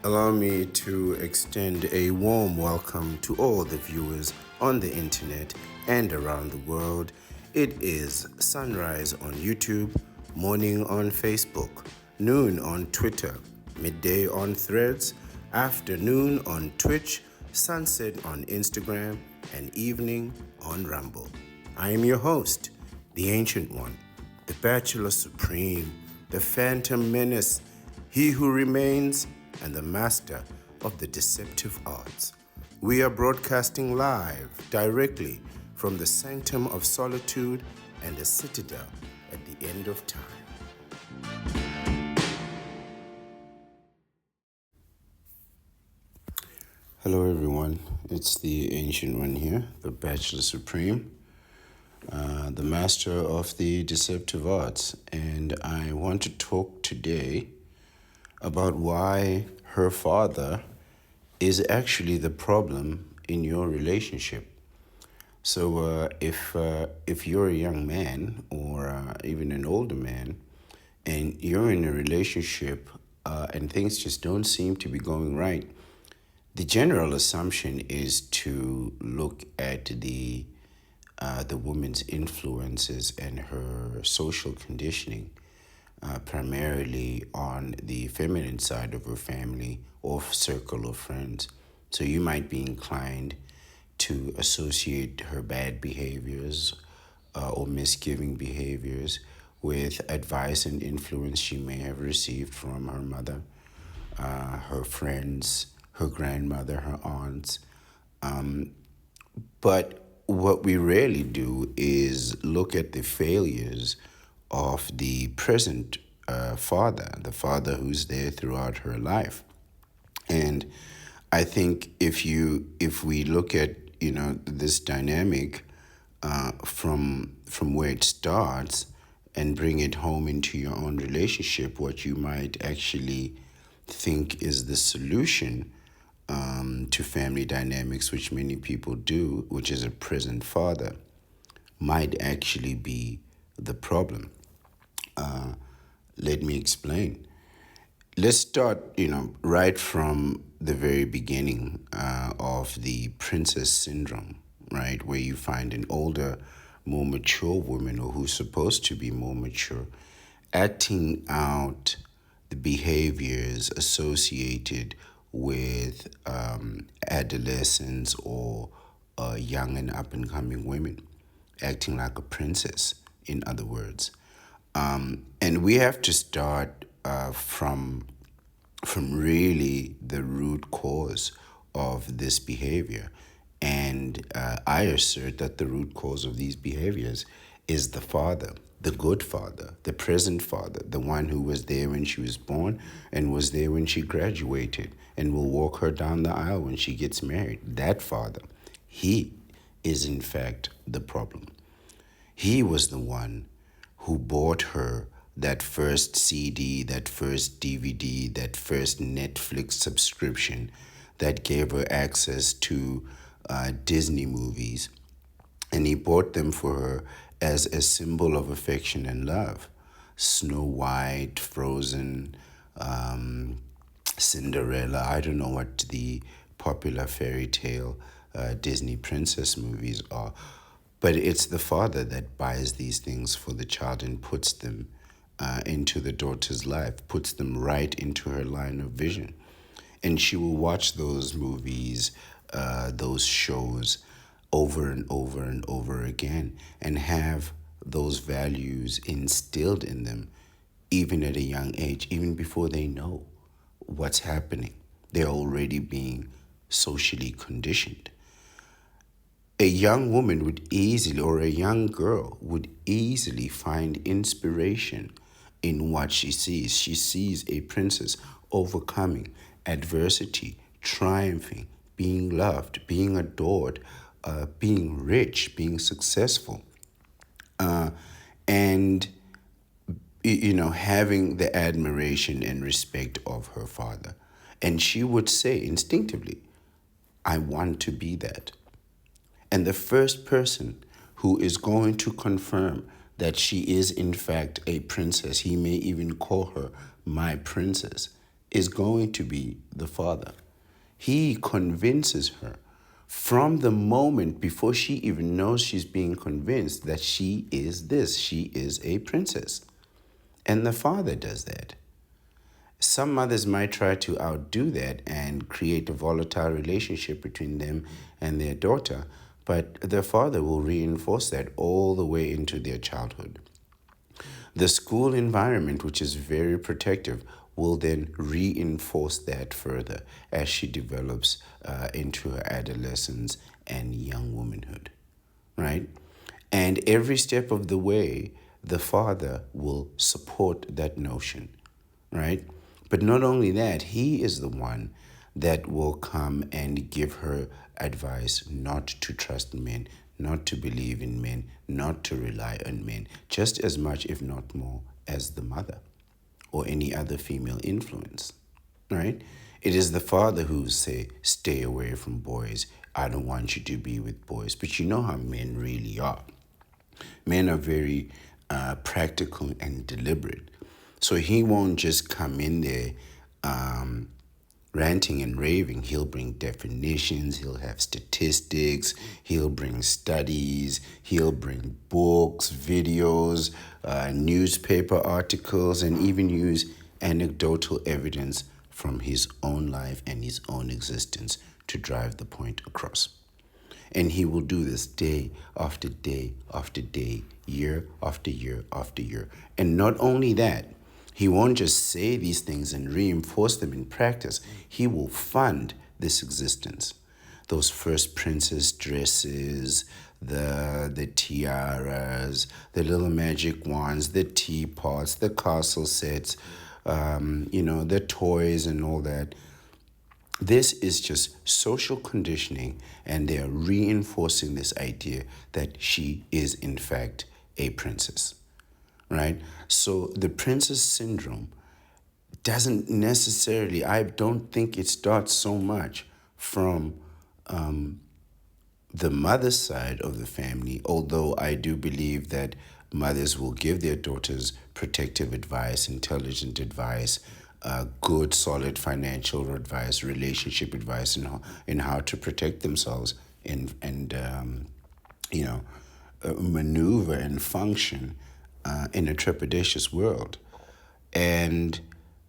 Allow me to extend a warm welcome to all the viewers on the internet and around the world. It is sunrise on YouTube, morning on Facebook, noon on Twitter, midday on Threads, afternoon on Twitch, sunset on Instagram, and evening on Rumble. I am your host, the Ancient One, the Bachelor Supreme, the Phantom Menace, he who remains, and the master of the deceptive arts. We are broadcasting live directly from the sanctum of solitude and the citadel at the end of time. Hello everyone, it's the Ancient One here, the Bachelor Supreme, the master of the deceptive arts, and I want to talk today about why her father is actually the problem in your relationship. So if you're a young man or even an older man and you're in a relationship and things just don't seem to be going right, the general assumption is to look at the woman's influences and her social conditioning, primarily on the feminine side of her family or circle of friends. So you might be inclined to associate her bad behaviors or misgiving behaviors with advice and influence she may have received from her mother, her friends, her grandmother, her aunts. But what we rarely do is look at the failures of the present father, the father who's there throughout her life. And I think if we look at this dynamic from where it starts and bring it home into your own relationship, what you might actually think is the solution to family dynamics, which many people do, which is a present father, might actually be the problem. Let me explain. Let's start, right from the very beginning of the princess syndrome, right, where you find an older, more mature woman, or who's supposed to be more mature, acting out the behaviors associated with adolescents or young and up and coming women, acting like a princess, in other words. And we have to start from really the root cause of this behavior. And I assert that the root cause of these behaviors is the father, the good father, the present father, the one who was there when she was born and was there when she graduated and will walk her down the aisle when she gets married. That father, he is in fact the problem. He was the one who bought her that first CD, that first DVD, that first Netflix subscription that gave her access to Disney movies. And he bought them for her as a symbol of affection and love. Snow White, Frozen, Cinderella, I don't know what the popular fairy tale Disney princess movies are. But it's the father that buys these things for the child and puts them into the daughter's life, puts them right into her line of vision. And she will watch those movies, those shows over and over and over again and have those values instilled in them, even at a young age, even before they know what's happening. They're already being socially conditioned. A young woman would easily, or a young girl would easily find inspiration in what she sees. She sees a princess overcoming adversity, triumphing, being loved, being adored, being rich, being successful, and having the admiration and respect of her father. And she would say instinctively, I want to be that. And the first person who is going to confirm that she is in fact a princess, he may even call her my princess, is going to be the father. He convinces her from the moment before she even knows she's being convinced that she is this, she is a princess. And the father does that. Some mothers might try to outdo that and create a volatile relationship between them and their daughter, but the father will reinforce that all the way into their childhood. The school environment, which is very protective, will then reinforce that further as she develops into her adolescence and young womanhood, right? And every step of the way, the father will support that notion, right? But not only that, he is the one that will come and give her advice not to trust men, not to believe in men, not to rely on men, just as much, if not more, as the mother or any other female influence, right? It is the father who say, stay away from boys. I don't want you to be with boys. But you know how men really are. Men are very practical and deliberate. So he won't just come in there ranting and raving. He'll bring definitions, he'll have statistics, he'll bring studies, he'll bring books, videos, newspaper articles, and even use anecdotal evidence from his own life and his own existence to drive the point across. And he will do this day after day after day, year after year after year. And not only that, he won't just say these things and reinforce them in practice. He will fund this existence. Those first princess dresses, the tiaras, the little magic wands, the teapots, the castle sets, the toys and all that. This is just social conditioning, and they are reinforcing this idea that she is, in fact, a princess, right? So the princess syndrome doesn't necessarily, I don't think it starts so much from the mother's side of the family, although I do believe that mothers will give their daughters protective advice, intelligent advice, good, solid financial advice, relationship advice, in how to protect themselves and maneuver and function in a trepidatious world.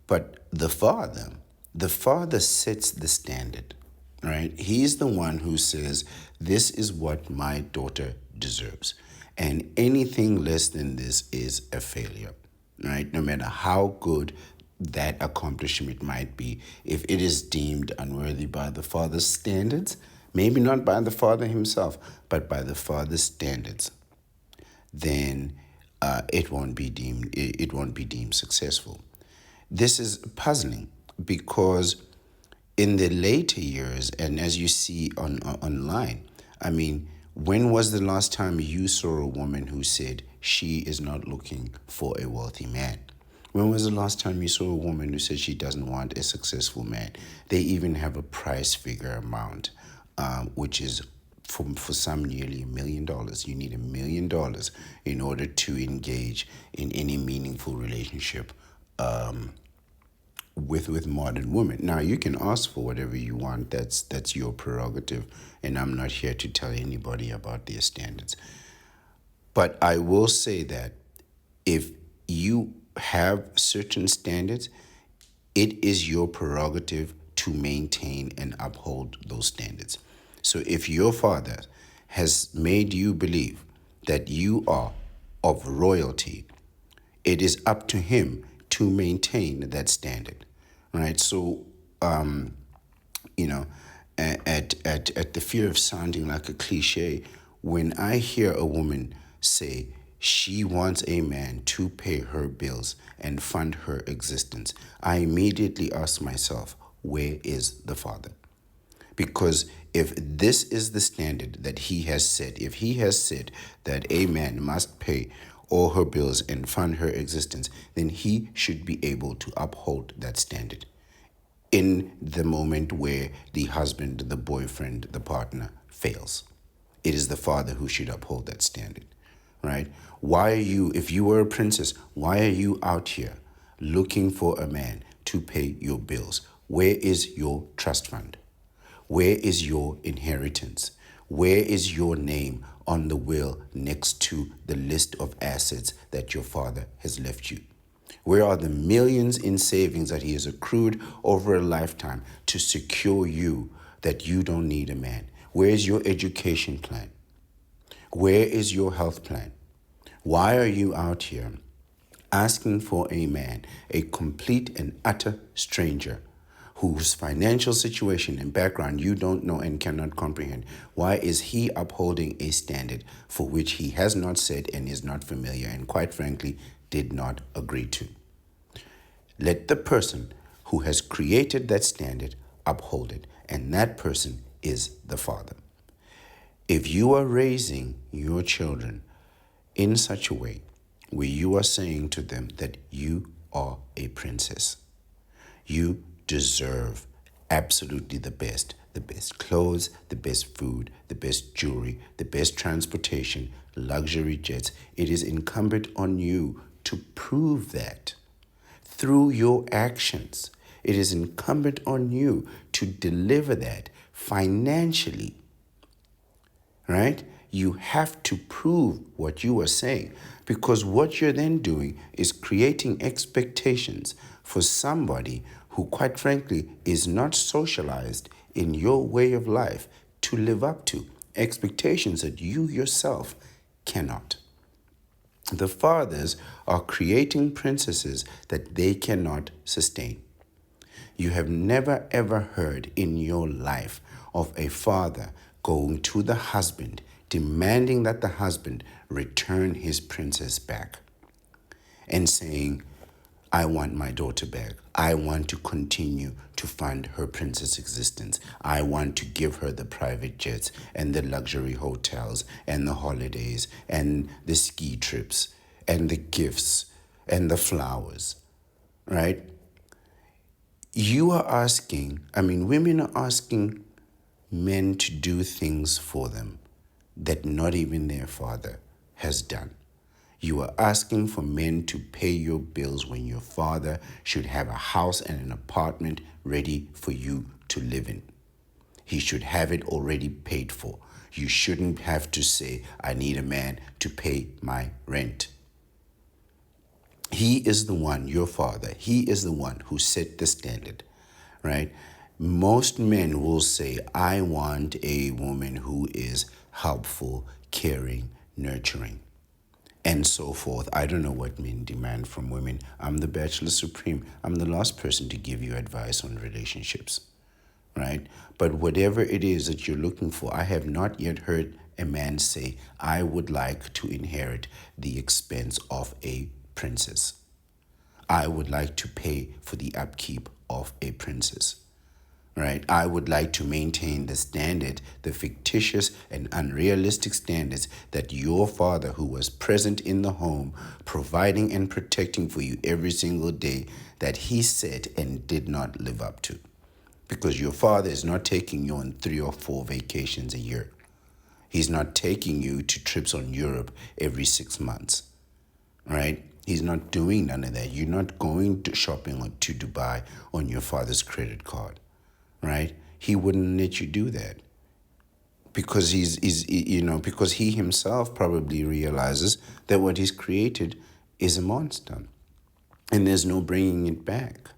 But the father sets the standard, right? He's the one who says, this is what my daughter deserves. And anything less than this is a failure, right? No matter how good that accomplishment might be, if it is deemed unworthy by the father's standards, maybe not by the father himself, but by the father's standards, then it won't be deemed successful. This is puzzling because in the later years, and as you see online, I mean, when was the last time you saw a woman who said she is not looking for a wealthy man? When was the last time you saw a woman who said she doesn't want a successful man? They even have a price figure amount, which is for some nearly $1 million. You need $1 million in order to engage in any meaningful relationship with modern women. Now you can ask for whatever you want. That's your prerogative, and I'm not here to tell anybody about their standards. But I will say that if you have certain standards, it is your prerogative to maintain and uphold those standards. So if your father has made you believe that you are of royalty, it is up to him to maintain that standard, right? So, at the fear of sounding like a cliche, when I hear a woman say she wants a man to pay her bills and fund her existence, I immediately ask myself, where is the father? Because if this is the standard that he has set, if he has said that a man must pay all her bills and fund her existence, then he should be able to uphold that standard in the moment where the husband, the boyfriend, the partner fails. It is the father who should uphold that standard, right? Why are you, if you were a princess, why are you out here looking for a man to to pay your bills? Where is your trust fund? Where is your inheritance? Where is your name on the will next to the list of assets that your father has left you? Where are the millions in savings that he has accrued over a lifetime to secure you that you don't need a man? Where is your education plan? Where is your health plan? Why are you out here asking for a man, a complete and utter stranger, whose financial situation and background you don't know and cannot comprehend? Why is he upholding a standard for which he has not said and is not familiar and, quite frankly, did not agree to? Let the person who has created that standard uphold it, and that person is the Father. If you are raising your children in such a way where you are saying to them that you are a princess, you deserve absolutely the best clothes, the best food, the best jewelry, the best transportation, luxury jets. It is incumbent on you to prove that through your actions. It is incumbent on you to deliver that financially, right? You have to prove what you are saying, because what you're then doing is creating expectations for somebody who, quite frankly, is not socialized in your way of life to live up to, expectations that you yourself cannot. The fathers are creating princesses that they cannot sustain. You have never ever heard in your life of a father going to the husband, demanding that the husband return his princess back and saying, I want my daughter back. I want to continue to fund her princess existence. I want to give her the private jets and the luxury hotels and the holidays and the ski trips and the gifts and the flowers, right? Women are asking men to do things for them that not even their father has done. You are asking for men to pay your bills when your father should have a house and an apartment ready for you to live in. He should have it already paid for. You shouldn't have to say, I need a man to pay my rent. He is the one, your father, he is the one who set the standard, right? Most men will say, I want a woman who is helpful, caring, nurturing, and so forth. I don't know what men demand from women. I'm the Bachelor Supreme. I'm the last person to give you advice on relationships, right? But whatever it is that you're looking for, I have not yet heard a man say, I would like to inherit the expense of a princess. I would like to pay for the upkeep of a princess, right? I would like to maintain the standard, the fictitious and unrealistic standards that your father, who was present in the home, providing and protecting for you every single day, that he set and did not live up to. Because your father is not taking you on 3 or 4 vacations a year. He's not taking you to trips on Europe every 6 months, right? He's not doing none of that. You're not going to shopping to Dubai on your father's credit card, right? He wouldn't let you do that because because he himself probably realizes that what he's created is a monster and there's no bringing it back.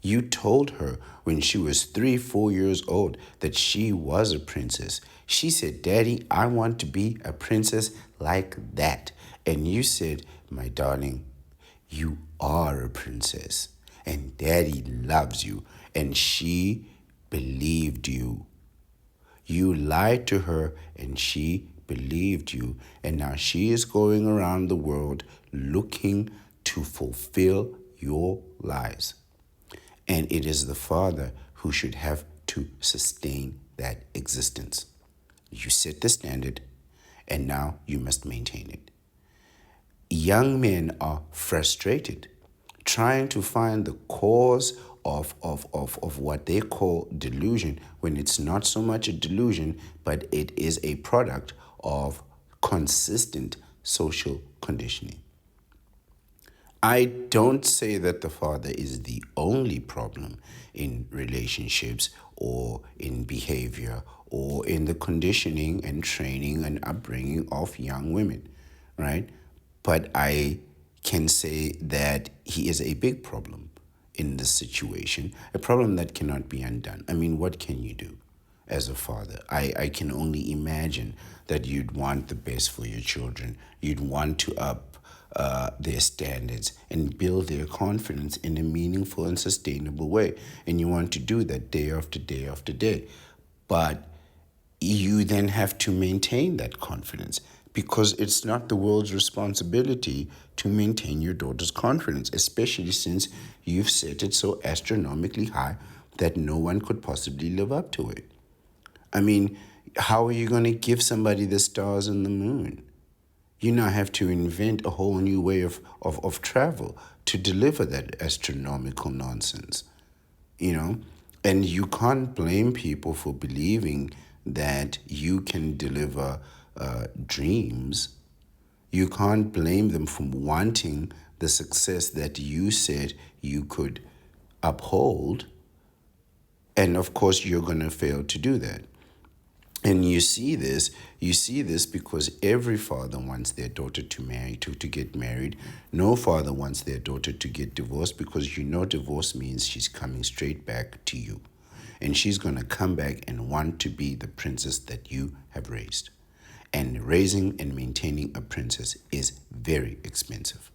You told her when she was 3, 4 years old that she was a princess. She said, Daddy, I want to be a princess like that. And you said, my darling, you are a princess and Daddy loves you. And she believed you. You lied to her and she believed you. And now she is going around the world looking to fulfill your lies. And it is the father who should have to sustain that existence. You set the standard, and now you must maintain it. Young men are frustrated, trying to find the cause of what they call delusion, when it's not so much a delusion, but it is a product of consistent social conditioning. I don't say that the father is the only problem in relationships or in behavior or in the conditioning and training and upbringing of young women, right? But I can say that he is a big problem in this situation, a problem that cannot be undone. I mean, what can you do as a father? I can only imagine that you'd want the best for your children. You'd want to up their standards and build their confidence in a meaningful and sustainable way. And you want to do that day after day after day. But you then have to maintain that confidence because it's not the world's responsibility to maintain your daughter's confidence, especially since you've set it so astronomically high that no one could possibly live up to it. I mean, how are you going to give somebody the stars and the moon? You now have to invent a whole new way of travel to deliver that astronomical nonsense, you know? And you can't blame people for believing that you can deliver dreams. You can't blame them for wanting the success that you said you could uphold. And of course, you're going to fail to do that. And you see this because every father wants their daughter to marry, to get married. No father wants their daughter to get divorced because you know divorce means she's coming straight back to you. And she's going to come back and want to be the princess that you have raised. And raising and maintaining a princess is very expensive,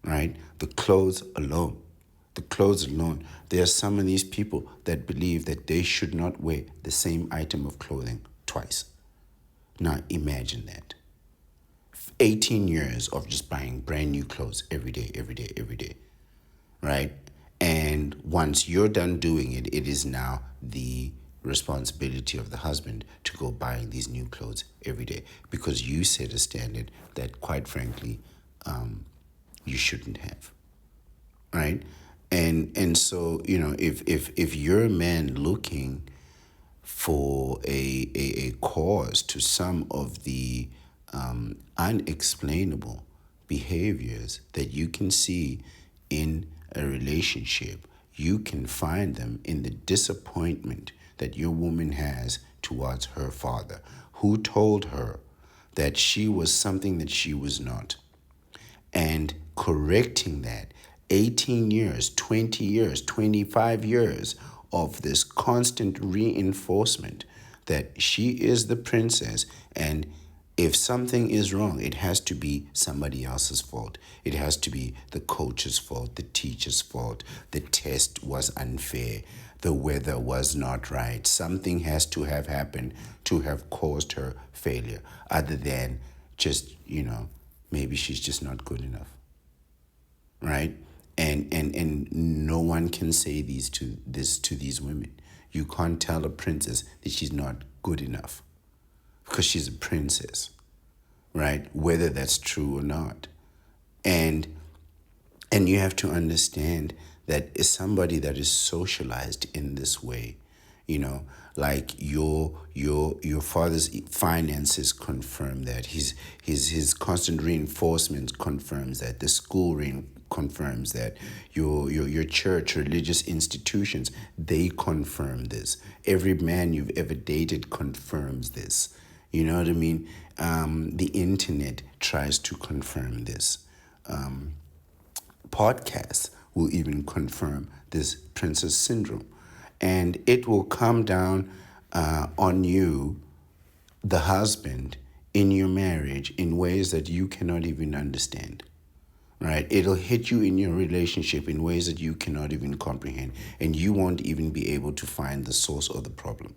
right? The clothes alone. The clothes alone. There are some of these people that believe that they should not wear the same item of clothing twice. Now imagine that. 18 years of just buying brand new clothes every day, every day, every day, right? And once you're done doing it, it is now the responsibility of the husband to go buying these new clothes every day because you set a standard that, quite frankly, you shouldn't have, right? And so, you know, if you're a man looking for a cause to some of the unexplainable behaviors that you can see in a relationship, you can find them in the disappointment that your woman has towards her father, who told her that she was something that she was not, and correcting that. 18 years, 20 years, 25 years of this constant reinforcement that she is the princess, and if something is wrong, it has to be somebody else's fault. It has to be the coach's fault, the teacher's fault. The test was unfair. The weather was not right. Something has to have happened to have caused her failure, other than just, maybe she's just not good enough, right? And no one can say this to these women. You can't tell a princess that she's not good enough because she's a princess, right? Whether that's true or not. And you have to understand that as somebody that is socialized in this way, like your father's finances confirm that, his constant reinforcement confirms that, the school confirms that, your church, religious institutions, they confirm this. Every man you've ever dated confirms this. You know what I mean? The internet tries to confirm this. Podcasts will even confirm this princess syndrome. And it will come down on you, the husband, in your marriage in ways that you cannot even understand. Right? It'll hit you in your relationship in ways that you cannot even comprehend. And you won't even be able to find the source of the problem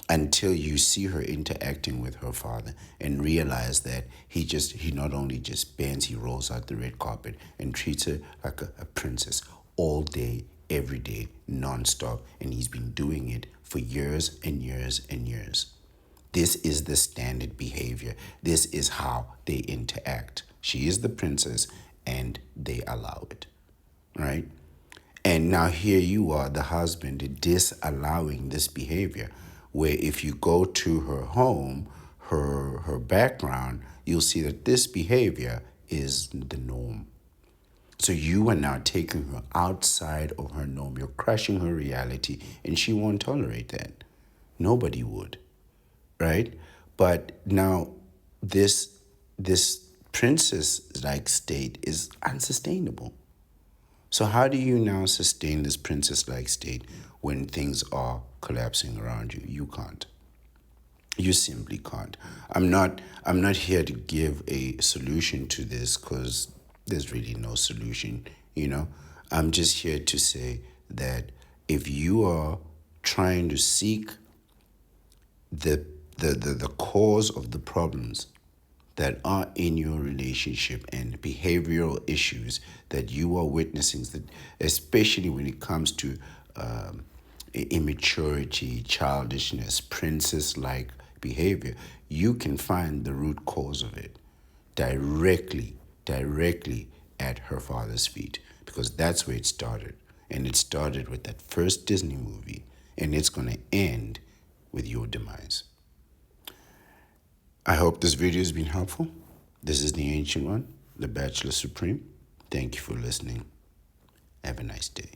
until you see her interacting with her father and realize that he not only just bends, he rolls out the red carpet and treats her like a princess all day, every day, nonstop. And he's been doing it for years and years and years. This is the standard behavior. This is how they interact. She is the princess and they allow it, right? And now here you are, the husband, disallowing this behavior, where if you go to her home, her background, you'll see that this behavior is the norm. So you are now taking her outside of her norm. You're crushing her reality, and she won't tolerate that. Nobody would, right? But now this princess-like state is unsustainable. So how do you now sustain this princess-like state when things are collapsing around you? You can't. You simply can't. I'm not here to give a solution to this because there's really no solution, you know. I'm just here to say that if you are trying to seek the cause of the problems that are in your relationship and behavioral issues that you are witnessing, that especially when it comes to immaturity, childishness, princess-like behavior, you can find the root cause of it directly at her father's feet, because that's where it started. And it started with that first Disney movie, and it's going to end with your demise. I hope this video has been helpful. This is the Ancient One, the Bachelor Supreme. Thank you for listening. Have a nice day.